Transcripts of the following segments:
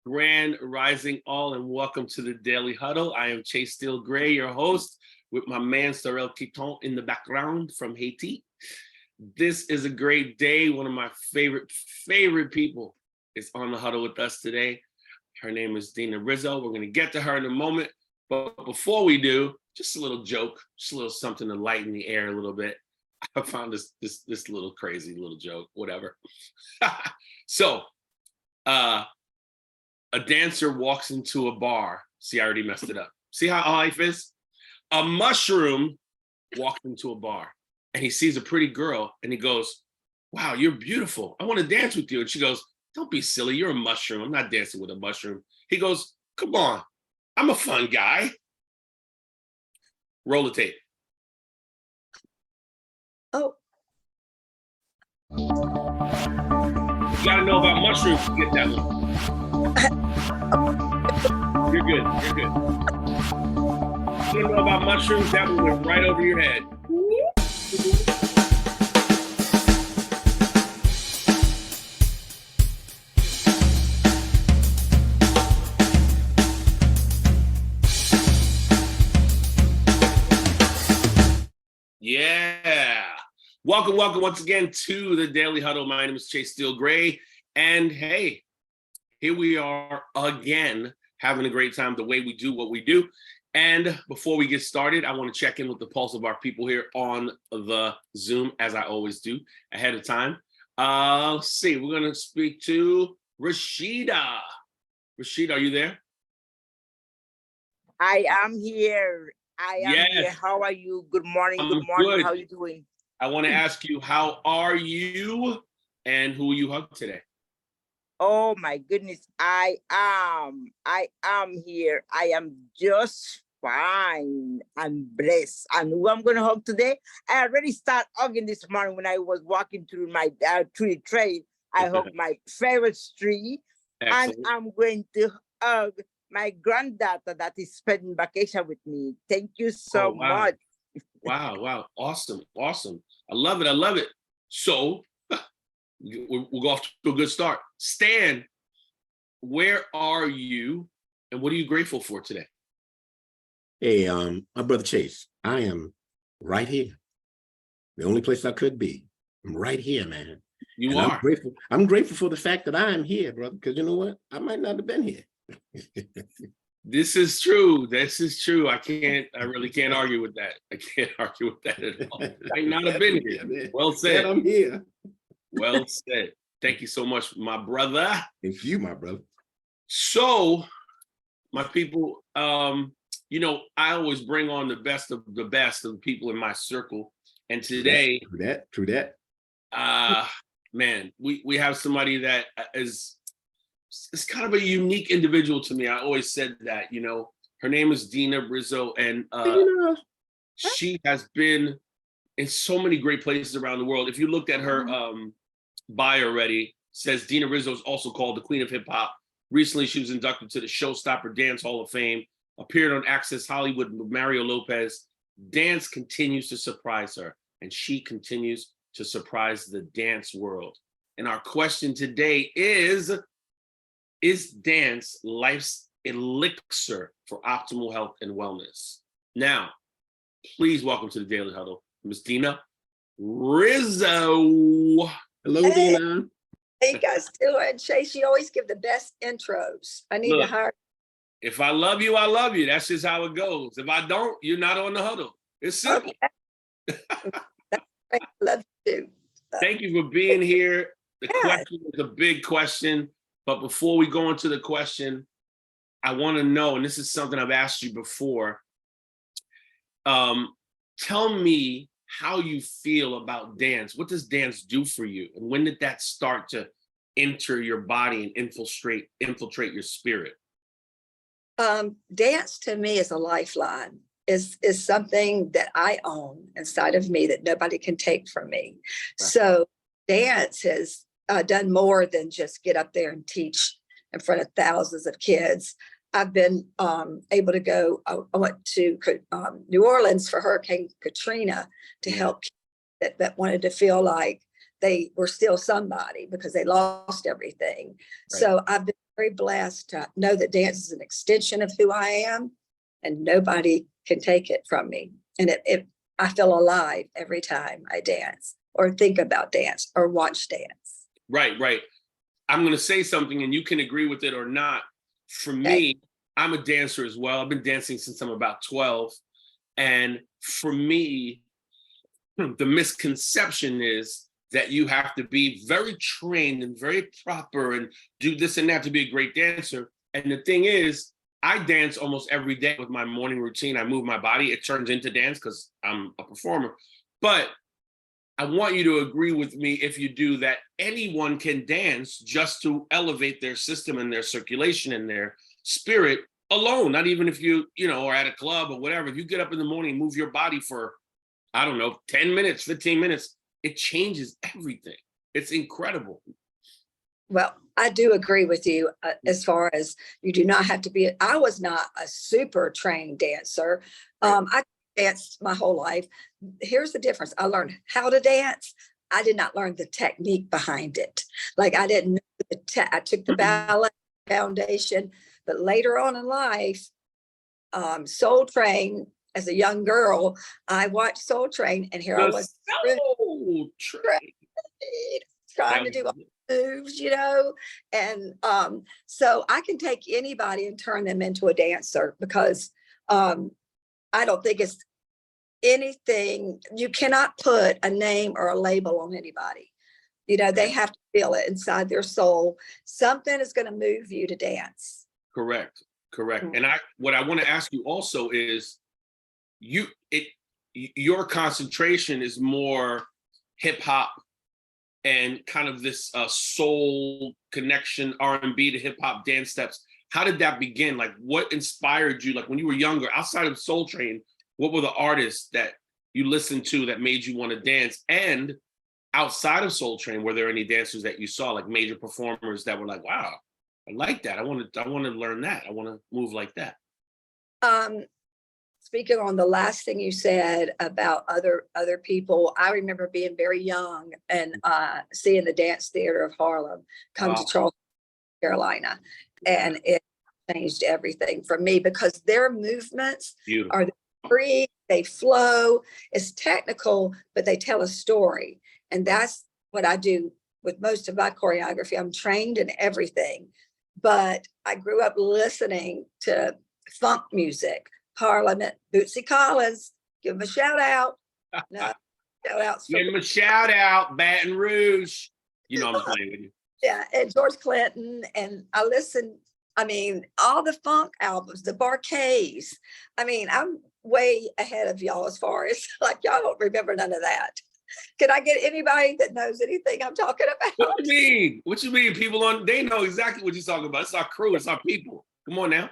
Grand Rising all, and welcome to the Daily Huddle. I am Chase Steele Greye, your host, with my man Saurel Quettan in the background from Haiti. This is a great day. One of my favorite people is on the huddle with us today. Her name is Dena Rizzo. We're going to get to her in a moment. But before we do, just a little joke, just a little something to lighten the air a little bit. I found this little crazy little joke, whatever. So, a dancer walks into a bar. See, I already messed it up. See how life is? A mushroom walks into a bar and he sees a pretty girl and he goes, "Wow, you're beautiful. I want to dance with you." And she goes, "Don't be silly. You're a mushroom. I'm not dancing with a mushroom." He goes, "Come on. I'm a fun guy." Roll the tape. Oh. You gotta know about mushrooms to get that one. You're good. You're good. You don't know about mushrooms? That one went right over your head. Yeah. Welcome once again to the Daily Huddle. My name is Chase Steele Greye. And hey, here we are again, having a great time the way we do what we do. And before we get started, I want to check in with the pulse of our people here on the Zoom, as I always do ahead of time. Let's see, we're going to speak to Rashida. Rashida, are you there? I am here. Here. How are you? Good morning. Good morning. Good. How are you doing? I want to ask you, how are you and who you hug today? Oh my goodness. I am here. I am just fine and blessed. And who I'm going to hug today? I already started hugging this morning when I was walking through my through the trail. I hugged my favorite tree. Excellent. And I'm going to hug my granddaughter that is spending vacation with me. Thank you so much. Wow. Awesome. I love it. So we'll go off to a good start. Stan, where are you and what are you grateful for today? Hey, my brother Chase, I am right here. The only place I could be. I'm right here, man. You are. I'm grateful for the fact that I am here, brother, because you know what? I might not have been here. This is true. I really can't argue with that. I can't argue with that at all. I might not have been here. Well said. I'm here. Well said. Thank you so much, my brother. Thank you, my brother. So, my people, I always bring on the best of the people in my circle. And today, True that. Man, we have somebody that is kind of a unique individual to me. I always said that, her name is Dena Rizzo, and she has been in so many great places around the world. If you looked at her bio already, says Dena Rizzo is also called the Queen of Hip Hop. Recently, she was inducted to the Showstopper Dance Hall of Fame, appeared on Access Hollywood with Mario Lopez. Dance continues to surprise her, and she continues to surprise the dance world. And our question today is dance life's elixir for optimal health and wellness? Now, please welcome to the Daily Huddle, Ms. Dena Rizzo. Hello, Dena. How you guys doing? Chase, you always give the best intros. I need to hire. If I love you, I love you. That's just how it goes. If I don't, you're not on the huddle. It's simple. Okay. I love you. Thank you for being here. The question is a big question. But before we go into the question, I want to know, and this is something I've asked you before, tell me how you feel about dance. What does dance do for you? And when did that start to enter your body and infiltrate your spirit? Dance to me is a lifeline, is something that I own inside of me that nobody can take from me. Right. So dance has done more than just get up there and teach in front of thousands of kids. I've been able to go, I went to New Orleans for Hurricane Katrina to help kids that wanted to feel like they were still somebody because they lost everything. Right. So I've been very blessed to know that dance is an extension of who I am, and nobody can take it from me. And I feel alive every time I dance or think about dance or watch dance. Right, right. I'm going to say something and you can agree with it or not. For Okay. me, I'm a dancer as well. I've been dancing since I'm about 12. And for me, the misconception is that you have to be very trained and very proper and do this and that to be a great dancer. And the thing is, I dance almost every day with my morning routine. I move my body. It turns into dance because I'm a performer. But I want you to agree with me if you do that anyone can dance just to elevate their system and their circulation and their spirit alone. Not even if you are at a club or whatever. If you get up in the morning and move your body for, I don't know, 10 minutes, 15 minutes, it changes everything. It's incredible. Well, I do agree with you as far as you do not have to be. I was not a super trained dancer. I danced my whole life. Here's the difference. I learned how to dance. I did not learn the technique behind it. Like I didn't know I took the ballet foundation, but later on in life, Soul Train, as a young girl, I watched Soul Train, and here I was trying to do all the moves, and so I can take anybody and turn them into a dancer because I don't think it's anything. You cannot put a name or a label on anybody. They have to feel it inside their soul. Something is going to move you to dance. Correct. And what I want to ask you also is, your concentration is more hip hop and kind of this soul connection, R&B to hip hop dance steps. How did that begin? Like, what inspired you? Like when you were younger, outside of Soul Train, what were the artists that you listened to that made you want to dance? And outside of Soul Train, were there any dancers that you saw, like major performers that were like, wow, I like that. I want to learn that. I want to move like that. Speaking on the last thing you said about other people, I remember being very young and seeing the Dance Theater of Harlem come to Charleston, Carolina. And it changed everything for me because their movements are free, they flow, it's technical, but they tell a story. And that's what I do with most of my choreography. I'm trained in everything, but I grew up listening to funk music, Parliament, Bootsy Collins, give him a shout out. No, shout outs. Give him a shout out, Baton Rouge. I'm playing with you. Yeah, and George Clinton, and I listened, all the funk albums, the Barcades. I'm way ahead of y'all as far as like y'all don't remember none of that. Can I get anybody that knows anything I'm talking about? What you mean? What you mean? People they know exactly what you're talking about. It's our crew, it's our people. Come on now.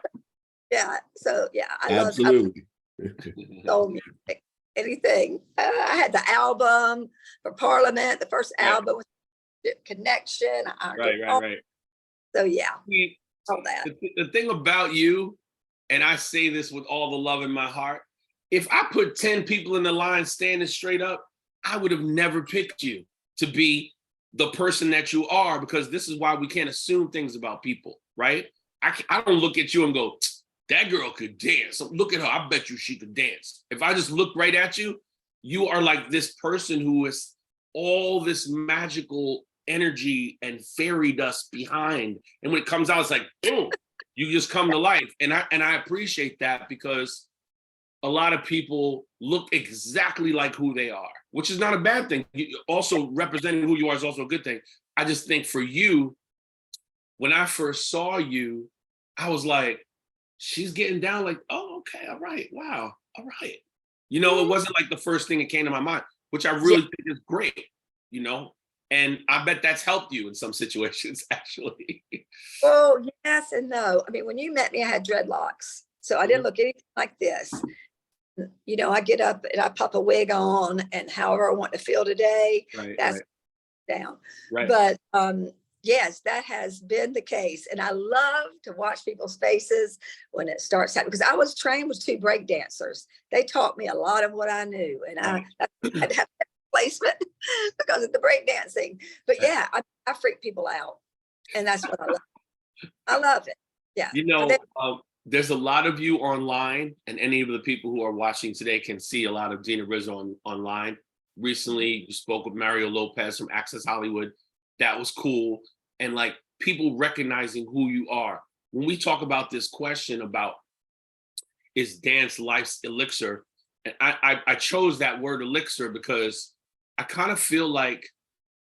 Yeah. So yeah, I absolutely love soul music. Anything. I had the album for Parliament. The first album was Connection. Right. So yeah, all that. The thing about you, and I say this with all the love in my heart, if I put 10 people in the line standing straight up, I would have never picked you to be the person that you are, because this is why we can't assume things about people, right? I don't look at you and go, that girl could dance. So look at her. I bet you she could dance. If I just look right at you, you are like this person who is all this magical energy and fairy dust behind. And when it comes out, it's like, boom, you just come to life. And I appreciate that, because a lot of people look exactly like who they are, which is not a bad thing. Also, representing who you are is also a good thing. I just think for you, when I first saw you, I was like, she's getting down like, oh, okay, all right, wow, all right. It wasn't like the first thing that came to my mind, which I really think is great, and I bet that's helped you in some situations, actually. Oh, yes and no. When you met me, I had dreadlocks, so I didn't look anything like this. I get up and I pop a wig on, and however I want to feel today, that's down. Right. But yes, that has been the case. And I love to watch people's faces when it starts happening, because I was trained with 2 break dancers. They taught me a lot of what I knew, and I had to have that placement because of the break dancing. But yeah, I freak people out, and that's what I love. I love it. Yeah. You know, there's a lot of you online, and any of the people who are watching today can see a lot of Dena Rizzo online. Recently, you spoke with Mario Lopez from Access Hollywood. That was cool. And like people recognizing who you are. When we talk about this question about is dance life's elixir, and I chose that word elixir because I kind of feel like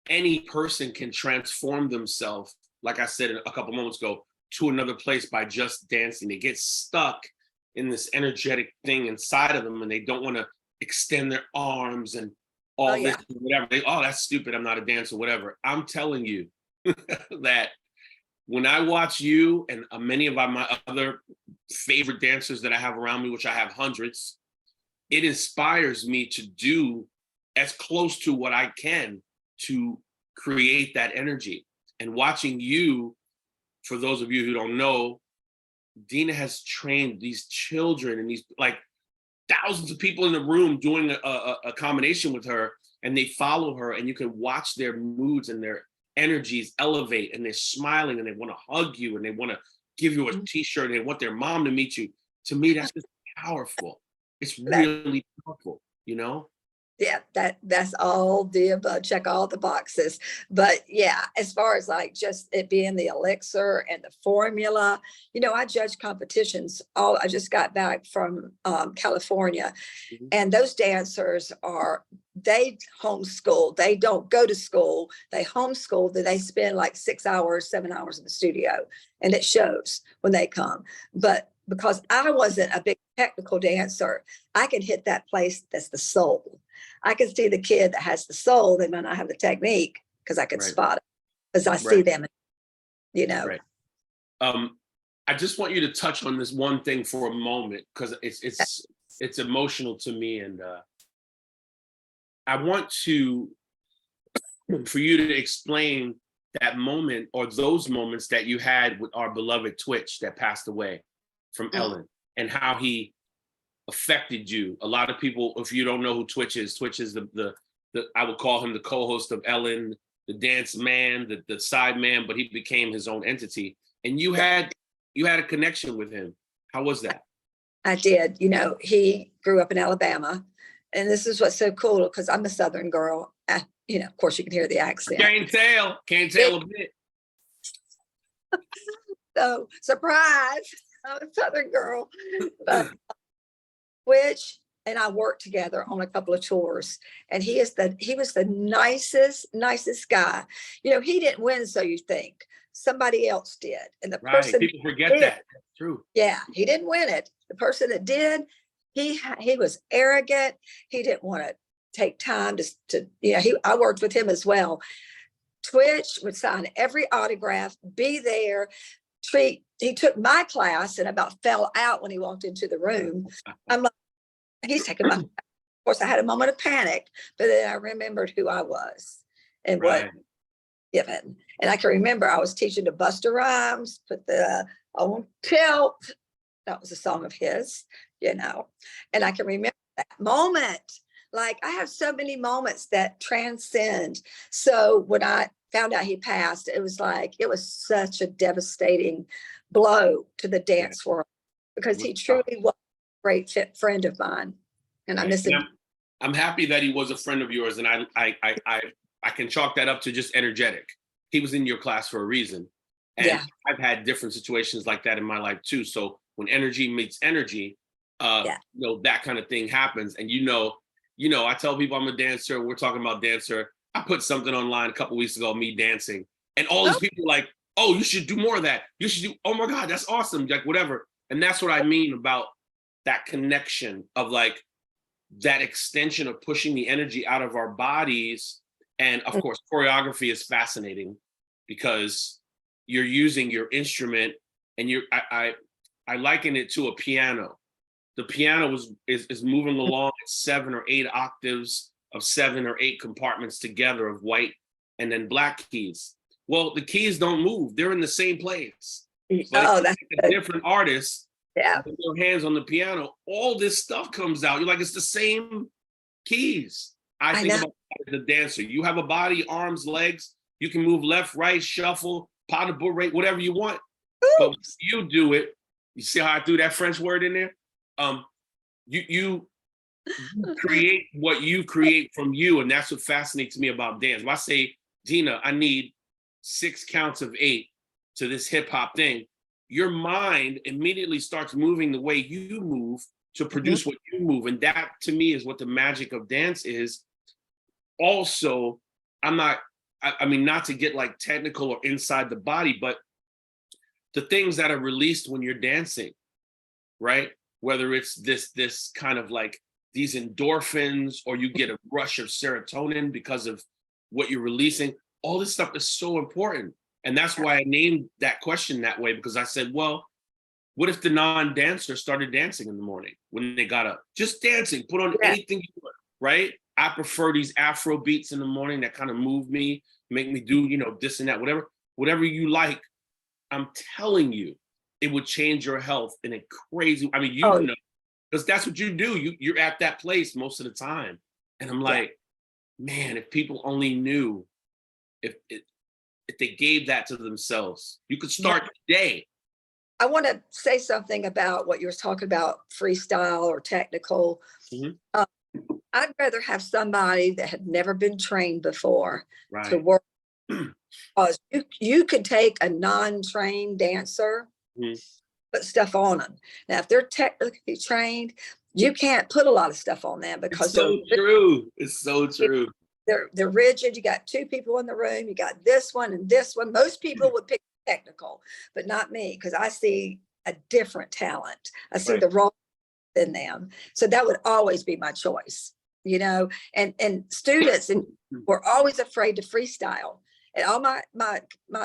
any person can transform themselves, like I said a couple moments ago, to another place by just dancing. They get stuck in this energetic thing inside of them, and they don't want to extend their arms and all this, whatever. That's stupid. I'm not a dancer, whatever. I'm telling you that when I watch you and many of my other favorite dancers that I have around me, which I have hundreds, it inspires me to do as close to what I can to create that energy. And watching you, for those of you who don't know, Dena has trained these children and these like thousands of people in the room doing a combination with her, and they follow her, and you can watch their moods and their energies elevate, and they're smiling, and they want to hug you, and they want to give you a t-shirt, and they want their mom to meet you. To me, that's just powerful. It's really powerful, you know? Yeah, that's all the above, check all the boxes. But yeah, as far as like just it being the elixir and the formula, you know, I judge competitions. I just got back from California, and those dancers they homeschool. They don't go to school. They homeschool. They spend like 6 hours, 7 hours in the studio, and it shows when they come. But because I wasn't a big technical dancer, I can hit that place that's the soul. I can see the kid that has the soul. They might not have the technique because I can spot it because I see them, you know. Right. I just want you to touch on this one thing for a moment because it's emotional to me, and I want for you to explain that moment or those moments that you had with our beloved Twitch that passed away from Ellen, and how he affected you. A lot of people, if you don't know who Twitch is the I would call him the co-host of Ellen, the dance man, the side man, but he became his own entity. And you had a connection with him. How was that? I did. You know, he grew up in Alabama, and this is what's so cool because I'm a Southern girl. You know, of course, you can hear the accent. Can't tell a bit. So surprise, I'm a Southern girl. But Twitch and I worked together on a couple of tours, and he was the nicest guy. You know, he didn't win, so you think somebody else did, and the person people forget that. That's true. Yeah, he didn't win it. The person that did, he was arrogant. He didn't want to take time to I worked with him as well. Twitch would sign every autograph, be there. He took my class and about fell out when he walked into the room. I'm like, he's taking my, of course I had a moment of panic, but then I remembered who I was and what given. And I can remember I was teaching to Busta Rhymes, put the on tilt. That was a song of his, you know. And I can remember that moment. Like I have so many moments that transcend. So when I found out he passed, it was such a devastating blow to the dance world because he truly was a great friend of mine, and I miss him. I'm happy that he was a friend of yours, and I can chalk that up to just energetic. He was in your class for a reason, and I've had different situations like that in my life too. So when energy meets energy, you know, that kind of thing happens, and you know, I tell people I'm a dancer. We're talking about dancer. I put something online a couple weeks ago, me dancing, and all these people like, oh, you should do more of that. You should do, oh my God, that's awesome. Like whatever. And that's what I mean about that connection of like that extension of pushing the energy out of our bodies. And of course, choreography is fascinating because you're using your instrument, and I liken it to a piano. The piano is moving along at 7 or 8 octaves of 7 or 8 compartments together of white and then black keys. Well, the keys don't move; they're in the same place. But that's a different artist. Yeah, with your hands on the piano, all this stuff comes out. You're like, it's the same keys. I think about the dancer. You have a body, arms, legs. You can move left, right, shuffle, pas de bourrée, whatever you want. But when you do it, you see how I threw that French word in there? You create what you create from you, and that's what fascinates me about dance. If I say, Dena, I need 6 counts of 8 to this hip hop thing, your mind immediately starts moving the way you move to produce what you move. And that to me is what the magic of dance is. Also, I mean, not to get like technical or inside the body, but the things that are released when you're dancing, right? Whether it's this kind of like these endorphins, or you get a rush of serotonin because of what you're releasing, all this stuff is so important. And that's why I named that question that way, because I said, well, what if the non-dancer started dancing in the morning when they got up? Just dancing, put on anything you want, right? I prefer these Afro beats in the morning that kind of move me, make me do, this and that, whatever you like. I'm telling you, it would change your health in a crazy, I mean, know, because that's what you do. You're at that place most of the time. And I'm like, man, if people only knew, if they gave that to themselves, you could start today. I want to say something about what you were talking about, freestyle or technical. I'd rather have somebody that had never been trained before to work. Because you could take a non-trained dancer, put stuff on them. Now, if they're technically trained, you can't put a lot of stuff on them because it's so true. It's so true. They're rigid. You got 2 people in the room. You got this one and this one. Most people would pick technical, but not me, because I see a different talent. I see the raw in them. So that would always be my choice, and students were always afraid to freestyle. And all my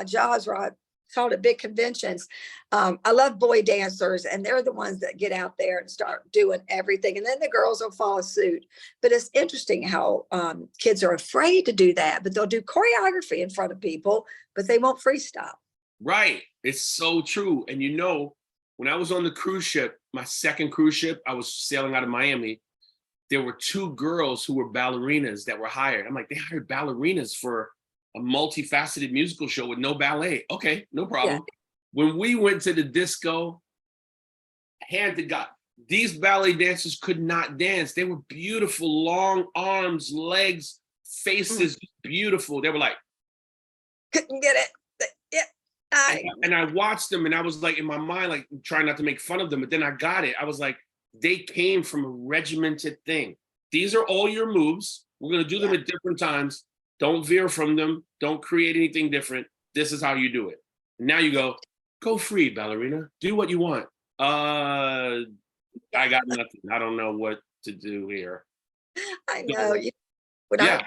jobs where I taught at big conventions, I love boy dancers, and they're the ones that get out there and start doing everything. And then the girls will follow suit. But it's interesting how kids are afraid to do that, but they'll do choreography in front of people, but they won't freestyle. Right. It's so true. And when I was on the cruise ship, my second cruise ship, I was sailing out of Miami. There were 2 girls who were ballerinas that were hired. I'm like, they hired ballerinas for a multifaceted musical show with no ballet. Okay, no problem. When we went to the disco, hand to God, these ballet dancers could not dance. They were beautiful, long arms, legs, faces, beautiful. They were like, couldn't get it. And I watched them, and I was like, in my mind, like trying not to make fun of them, but then I got it. I was like, they came from a regimented thing. These are all your moves. We're going to do them at different times. Don't veer from them. Don't create anything different. This is how you do it. And now you go free, ballerina. Do what you want. I got nothing. I don't know what to do here. I know. When I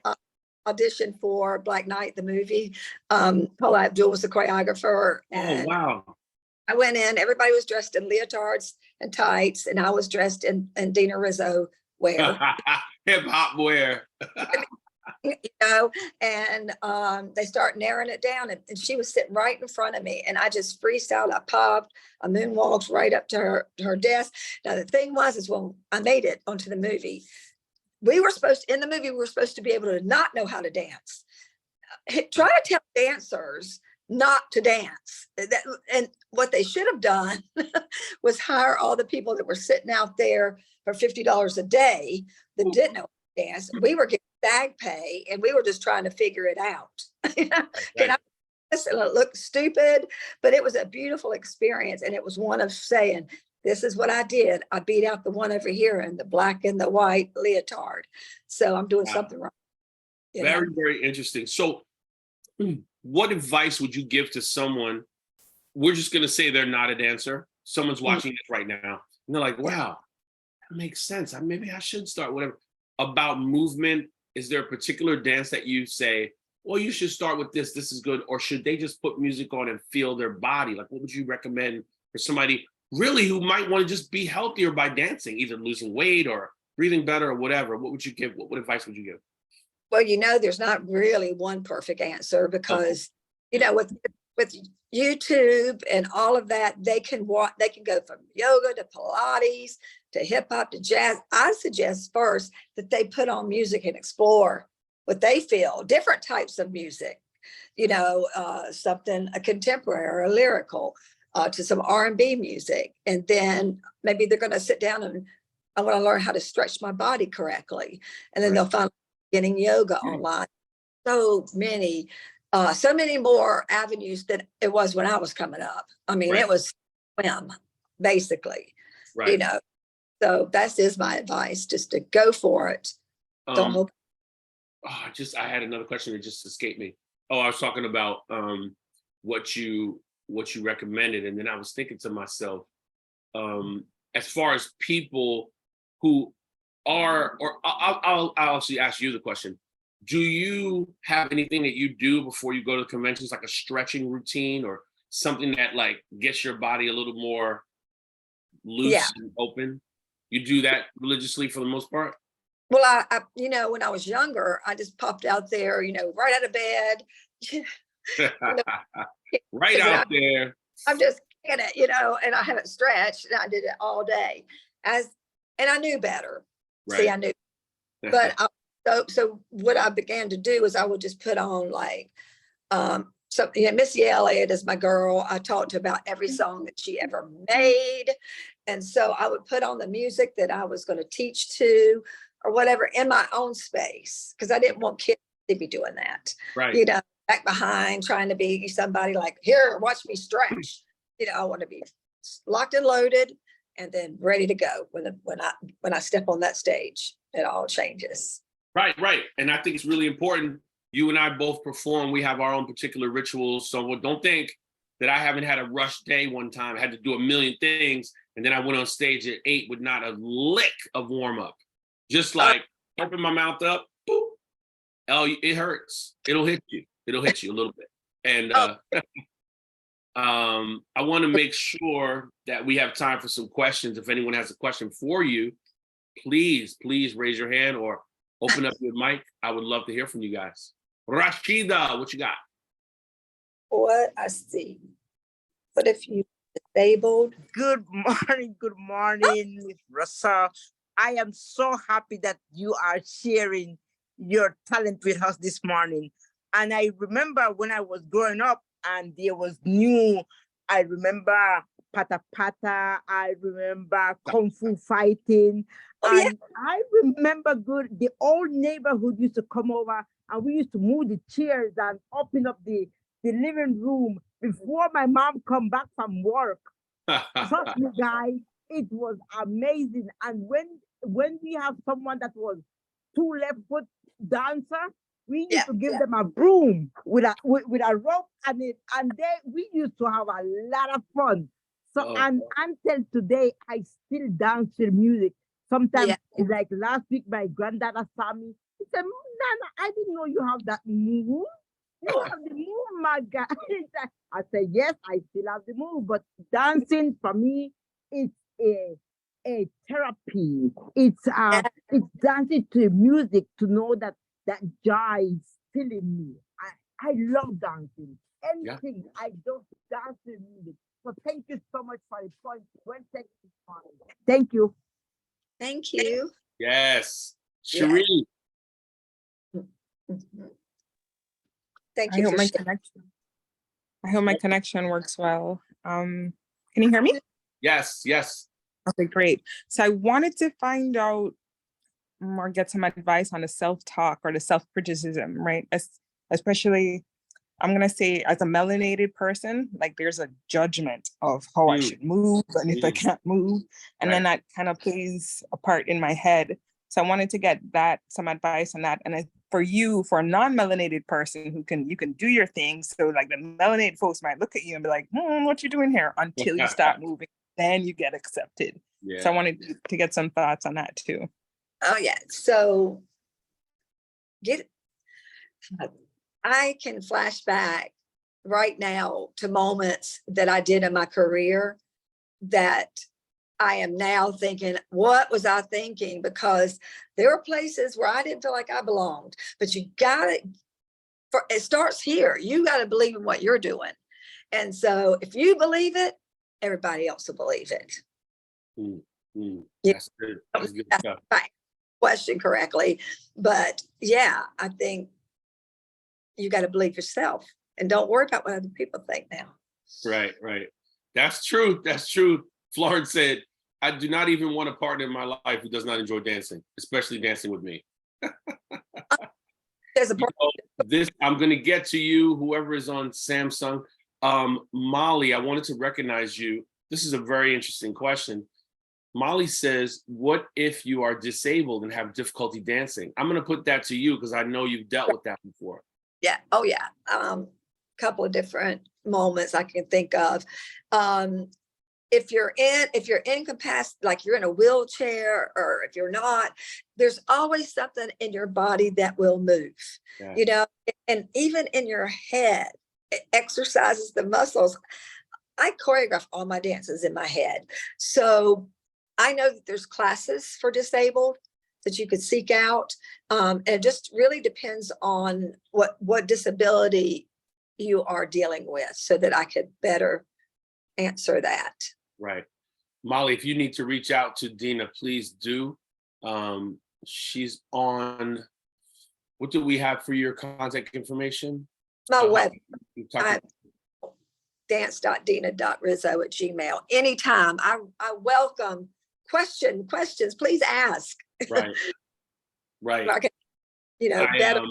auditioned for Black Knight, the movie, Paula Abdul was the choreographer. And wow. I went in, everybody was dressed in leotards and tights, and I was dressed in Dena Rizzo wear. Hip hop wear. And they start narrowing it down, and she was sitting right in front of me, and I just freestyled. I popped, I moonwalked right up to her desk. Now the thing is when I made it onto the movie, we were supposed to be able to not know how to dance. Try to tell dancers not to dance. And what they should have done was hire all the people that were sitting out there for $50 a day that didn't know how to dance. We were getting bag pay, and we were just trying to figure it out. And it looked stupid, but it was a beautiful experience. And it was one of saying, this is what I did. I beat out the one over here in the black and the white leotard. So I'm doing something wrong. Very, very interesting. So what advice would you give to someone? We're just going to say they're not a dancer. Someone's watching this right now, and they're like, wow, that makes sense. Maybe I should start whatever. About movement, is there a particular dance that you say, well, you should start with this, this is good? Or should they just put music on and feel their body? Like, what would you recommend for somebody really who might want to just be healthier by dancing, either losing weight or breathing better or whatever? What would you give? What advice would you give? Well, there's not really one perfect answer, because, with YouTube and all of that, they can go from yoga to Pilates to hip hop to jazz. I suggest first that they put on music and explore what they feel, different types of music, something a contemporary or a lyrical. to some R&B music. And then maybe they're going to sit down and I want to learn how to stretch my body correctly. And then they'll find getting yoga online. So many more avenues than it was when I was coming up. I mean, it was swim, basically, you know. So that is my advice, just to go for it. Don't look. I had another question that just escaped me. Oh, I was talking about what you recommended, and then I was thinking to myself, as far as people who are, or I'll actually ask you the question. Do you have anything that you do before you go to conventions, like a stretching routine or something that like gets your body a little more loose and open? You do that religiously for the most part? Well, I you know, when I was younger, I just popped out there, you know, right out of bed. Right out there. I'm just kicking it, you know, and I haven't stretched, and I did it all day. And I knew better. See, I knew. But so what I began to do is I would just put on like so Missy Elliott is my girl. I talked to about every song that she ever made. And so I would put on the music that I was going to teach to or whatever in my own space, because I didn't want kids to be doing that. You know, back behind trying to be somebody like, here, watch me stretch. You know, I want to be locked and loaded and then ready to go when I step on that stage. It all changes. Right. And I think it's really important. You and I both perform. We have our own particular rituals. So don't think that I haven't had a rush day one time. I had to do a million things. And then I went on stage at 8 with not a lick of warm up. Just like open my mouth up. Boop. Oh, it hurts. It'll hit you. It'll hit you a little bit. And I want to make sure that we have time for some questions. If anyone has a question for you, please raise your hand or open up your mic. I would love to hear from you guys. Rashida, what you got? What I see. What if you disabled? Good morning, Miss Russell. I am so happy that you are sharing your talent with us this morning. And I remember when I was growing up and there was I remember Pata Pata, I remember Kung Fu fighting. And I remember the old neighborhood used to come over and we used to move the chairs and open up the living room before my mom come back from work. Trust me, guys, it was amazing. And when we have someone that was 2 left foot dancer, we used to give them a broom with a rope we used to have a lot of fun. So and until today, I still dance to music. Sometimes it's like last week, my granddad saw me. He said, Nana, I didn't know you have that move. You have the move, my guy. I said, yes, I still have the move, but dancing for me, it's a therapy. It's dancing to music to know that joy is still in me. I love dancing. Anything, I just dance to music. So thank you so much for the point. Thank you. Thank you. Yes. Cherie. Thank you. I hope my connection works well. Can you hear me? Yes. Okay, great. So I wanted to find out or get some advice on the self-talk or the self-criticism, right? Especially, I'm going to say as a melanated person, like there's a judgment of how I should move and if I can't move. And then that kind of plays a part in my head. So I wanted to get some advice on that. And for a non-melanated person you can do your thing. So like the melanated folks might look at you and be like, what you doing here? Until you start moving, then you get accepted. So I wanted to get some thoughts on that too. Oh yeah. So I can flash back right now to moments that I did in my career that I am now thinking, what was I thinking? Because there were places where I didn't feel like I belonged, but it starts here. You got to believe in what you're doing. And so if you believe it, everybody else will believe it. That's good. That's good stuff. Question correctly. But yeah, I think you got to believe yourself and don't worry about what other people think now. Right. That's true. That's true. Florence said, I do not even want a partner in my life who does not enjoy dancing, especially dancing with me. There's a This, I'm going to get to you, whoever is on Samsung. Molly, I wanted to recognize you. This is a very interesting question. Molly says, what if you are disabled and have difficulty dancing? I'm going to put that to you because I know you've dealt with that before. Yeah. Oh, yeah. Couple of different moments I can think of. If you're incapacitated, like you're in a wheelchair, or if you're not, there's always something in your body that will move, Yeah. And even in your head, it exercises the muscles. I choreograph all my dances in my head. So I know that there's classes for disabled that you could seek out. And it just really depends on what disability you are dealing with so that I could better answer that. Right. Molly, if you need to reach out to Dena, please do. She's on, what do we have for your contact information? My web, dance.dena.rizzo@gmail. Anytime. I welcome questions. Please ask. Right. Right. I can, better,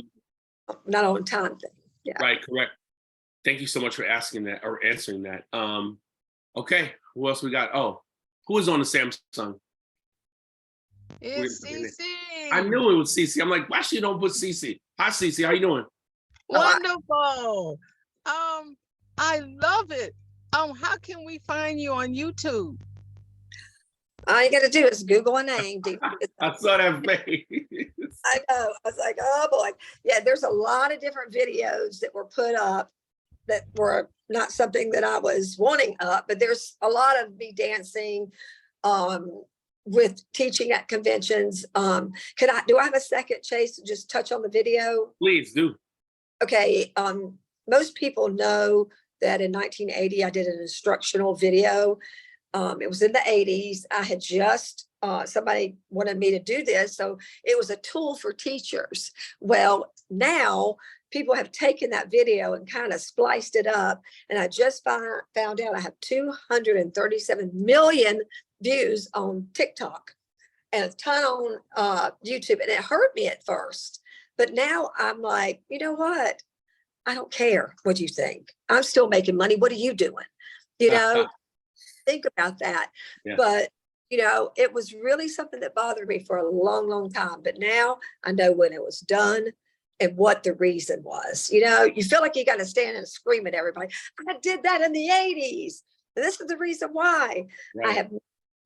not on time thing. Yeah. Right. Correct. Thank you so much for asking that or answering that. Okay. Who else we got? Oh, who is on the Samsung? It's Cece. I knew it was Cece. I'm like, why she don't put Cece? Hi, Cece. How you doing? Wonderful. I love it. How can we find you on YouTube? All you got to do is Google a name. I saw that face. I know. I was like, oh boy. Yeah, there's a lot of different videos that were put up that were not something that I was wanting up, but there's a lot of me dancing with teaching at conventions. Do I have a second, Chase, to just touch on the video? Please do. Okay. Most people know that in 1980, I did an instructional video. It was in the 80s. I had just, somebody wanted me to do this. So it was a tool for teachers. Well, now people have taken that video and kind of spliced it up. And I just found out I have 237 million views on TikTok and a ton on YouTube. And it hurt me at first. But now I'm like, you know what? I don't care what you think. I'm still making money. What are you doing? Think about that. Yeah. But, it was really something that bothered me for a long, long time. But now I know when it was done and what the reason was. You feel like you got to stand and scream at everybody. I did that in the 80s. This is the reason why. Right.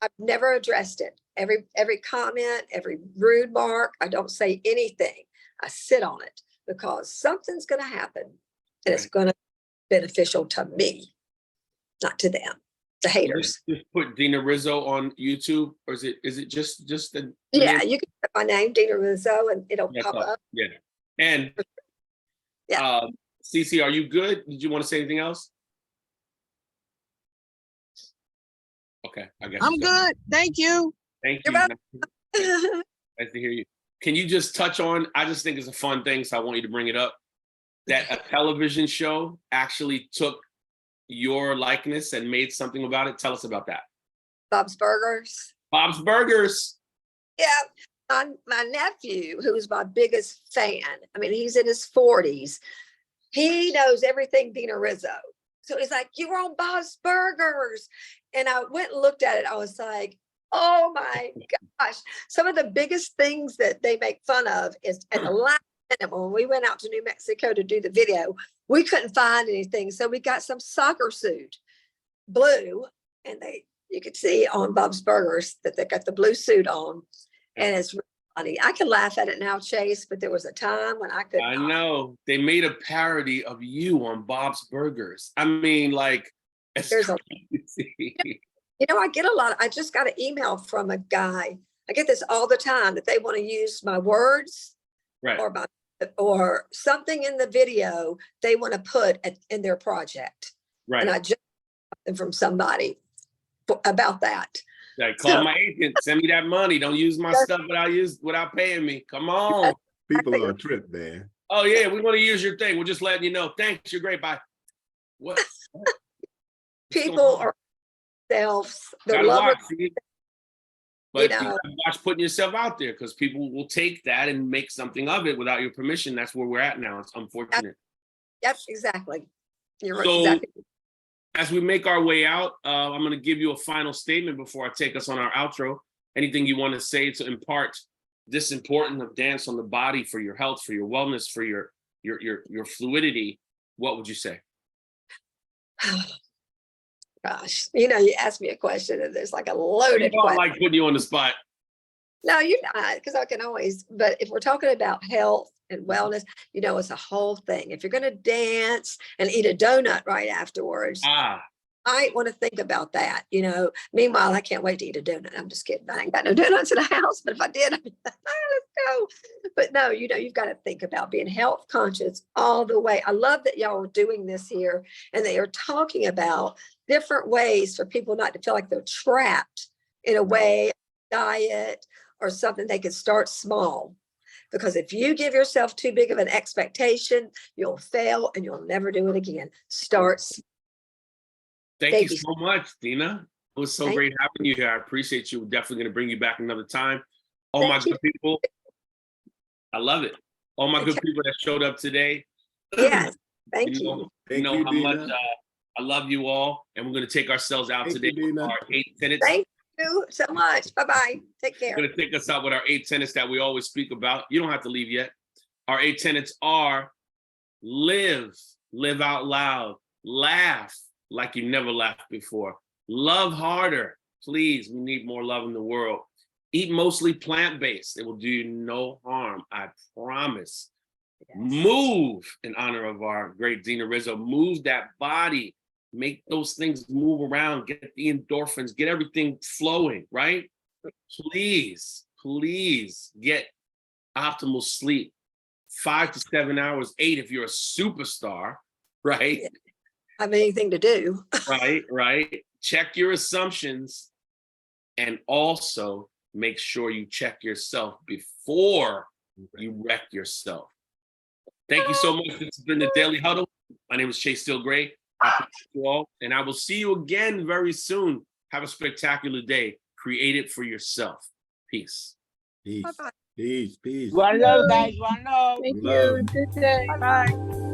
I've never addressed it. Every comment, every rude mark, I don't say anything. I sit on it because something's going to happen and it's going to be beneficial to me, not to them, the haters. Just put Dena Rizzo on YouTube, or is it just the yeah, you can put my name, Dena Rizzo, and it'll pop up. Yeah. And Cece, are you good? Did you want to say anything else? Okay, I guess I'm good. Thank you. Thank you. Nice to hear you. Can you just touch on, I just think it's a fun thing, so I want you to bring it up, that a television show actually took your likeness and made something about it. Tell us about that. Bob's Burgers. Bob's Burgers. Yeah. My nephew, who's my biggest fan, I mean, he's in his 40s. He knows everything Dena Rizzo. So he's like, you were on Bob's Burgers. And I went and looked at it. I was like, oh my gosh. Some of the biggest things that they make fun of is at the last minute when we went out to New Mexico to do the video, we couldn't find anything. So we got some soccer suit, blue, and you could see on Bob's Burgers that they got the blue suit on. And it's really funny. I can laugh at it now, Chase, but there was a time when I couldn't. I know. They made a parody of you on Bob's Burgers. I mean, like, it's crazy. I get a lot. I just got an email from a guy. I get this all the time that they want to use my words, right, or something in the video they want to put in their project. Right. And I just got them from somebody about that. Like, call my agent, send me that money. Don't use my stuff without paying me. Come on. People are a trip, man. Oh yeah, we want to use your thing. We're just letting you know. Thanks, you're great. Bye. What? People are themselves, the Gotta love watch, of, see? But you know. gotta watch putting yourself out there, because people will take that and make something of it without your permission. That's where we're at now. It's unfortunate. Yep, exactly. You're So exactly. as we make our way out, I'm going to give you a final statement before I take us on our outro. Anything you want to say to impart this importance of dance on the body for your health, for your wellness, for your fluidity, what would you say? Gosh, you asked me a question and there's like a loaded People question. like putting you on the spot. No, you're not, because I can always, but if we're talking about health and wellness, it's a whole thing. If you're going to dance and eat a donut right afterwards, I want to think about that. Meanwhile, I can't wait to eat a donut. I'm just kidding. I ain't got no donuts in the house, but if I did, I'd be like, let's go. But no, you've got to think about being health conscious all the way. I love that y'all are doing this here and they are talking about different ways for people not to feel like they're trapped in a way, diet or something. They can start small. Because if you give yourself too big of an expectation, you'll fail and you'll never do it again. Start small. Thank you so much, Dena. It was so great having you here. I appreciate you. We're definitely going to bring you back another time. All my good people, I love it. All my good people that showed up today. Yes, thank you. You know how much I love you all. And we're going to take ourselves out today with our 8 tenets. Thank you so much. Bye-bye. Take care. We're going to take us out with our 8 tenets that we always speak about. You don't have to leave yet. Our 8 tenets are live out loud, laugh like you never laughed before. Love harder. Please, we need more love in the world. Eat mostly plant-based. It will do you no harm, I promise. Yes. Move in honor of our great Dena Rizzo. Move that body. Make those things move around. Get the endorphins. Get everything flowing, right? Please get optimal sleep. 5 to 7 hours, 8 if you're a superstar, right? Yeah. Have anything to do. Right. Check your assumptions and also make sure you check yourself before you wreck yourself. Thank you so much. This has been the Daily Huddle. My name is Chase Steele Greye. I appreciate you all, and I will see you again very soon. Have a spectacular day. Create it for yourself. Peace. Peace. Peace. One love, guys. One love. Thank you. Good day. Bye-bye.